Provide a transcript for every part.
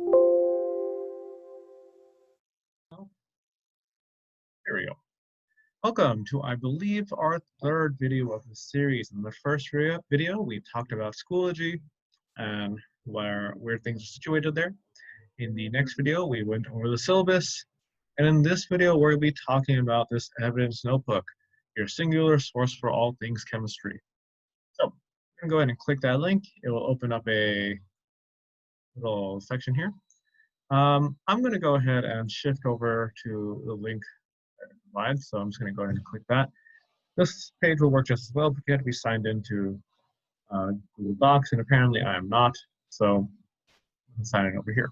Here we go. Welcome to, I believe, our third video of the series. In the first video, we talked about Schoology and where things are situated there. In the next video, we went over the syllabus. And in this video, we're going to be talking about this evidence notebook, your singular source for all things chemistry. So I'm going to go ahead and click that link. It will open up a little section here. I'm going to go ahead and shift over to the link provides. So I'm just going to go ahead and click that. This page will work just as well, but you have to be signed into Google Docs, and apparently I am not. So I'm signing over here.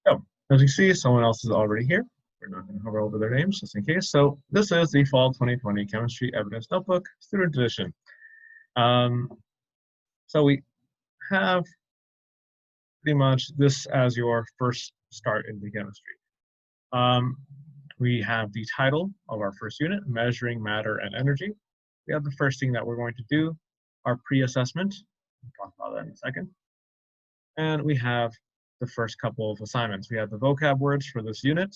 So as you see, someone else is already here. We're not going to hover over their names just in case. So this is the Fall 2020 Chemistry Evidence Notebook, Student Edition. So we have pretty much this as your first start into chemistry. We have the title of our first unit, Measuring Matter and Energy. We have the first thing that we're going to do, our pre-assessment. We'll talk about that in a second. And we have the first couple of assignments. We have the vocab words for this unit.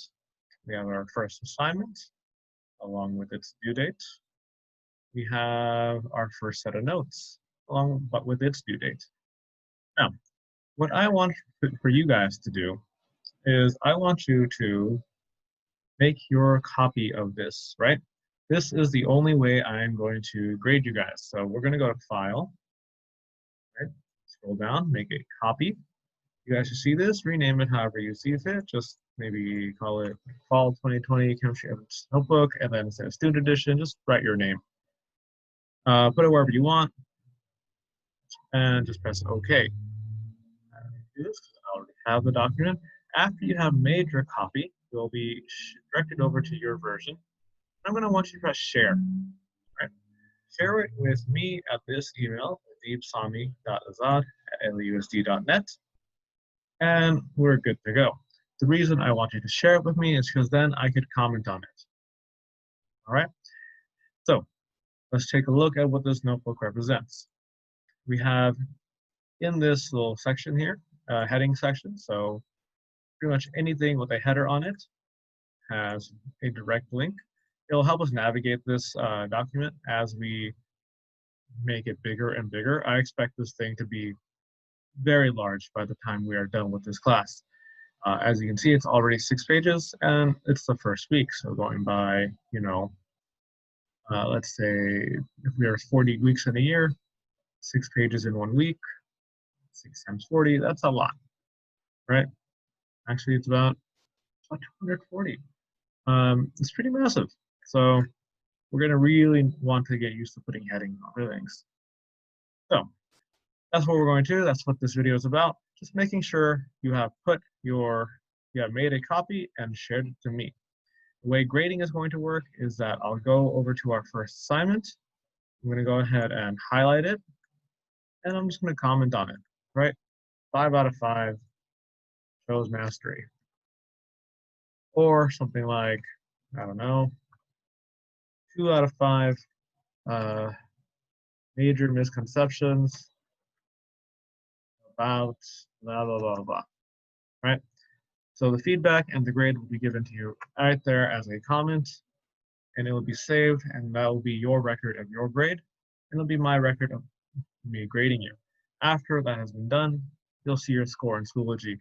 We have our first assignment, along with its due date. We have our first set of notes, but with its due date. Now, what I want for you guys to do is I want you to make your copy of this, right? This is the only way I'm going to grade you guys. So we're going to go to File, right? Scroll down, make a copy. You guys should see this, rename it however you see fit. Just maybe call it Fall 2020 Chemistry Evidence Notebook, and then say Student Edition. Just write your name. Put it wherever you want, and just press OK. Do this because I already have the document. After you have made your copy, you'll be directed over to your version. I'm going to want you to press share. Right? Share it with me at this email, deepsami.azad@lusd.net, and we're good to go. The reason I want you to share it with me is because then I could comment on it. All right? So let's take a look at what this notebook represents. We have in this little section here, heading section, so pretty much anything with a header on it has a direct link. It'll help us navigate this document as we make it bigger and bigger. I expect this thing to be very large by the time we are done with this class. As you can see, it's already 6 pages, and it's the first week. So going by, let's say if we are 40 weeks in a year, 6 pages in 1 week, 6 times 40, that's a lot, right? Actually, it's about 240. It's pretty massive. So we're going to really want to get used to putting headings on other things. So that's what we're going to do. That's what this video is about. Just making sure you have made a copy and shared it to me. The way grading is going to work is that I'll go over to our first assignment. I'm going to go ahead and highlight it, and I'm just going to comment on it, right? 5 out of 5 shows mastery. Or something like, I don't know, 2 out of 5 major misconceptions about blah, blah, blah, blah, right? So the feedback and the grade will be given to you right there as a comment, and it will be saved, and that will be your record of your grade, and it'll be my record of me grading you. After that has been done, you'll see your score in Schoology.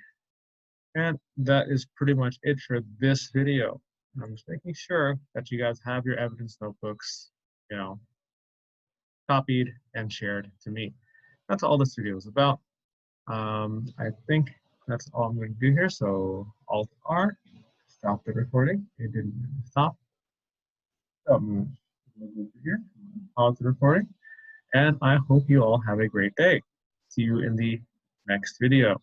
And that is pretty much it for this video. I'm just making sure that you guys have your evidence notebooks, copied and shared to me. That's all this video is about. I think that's all I'm going to do here. So Alt-R, stop the recording. It didn't stop. So I'm going to go here, pause the recording, and I hope you all have a great day. See you in the next video.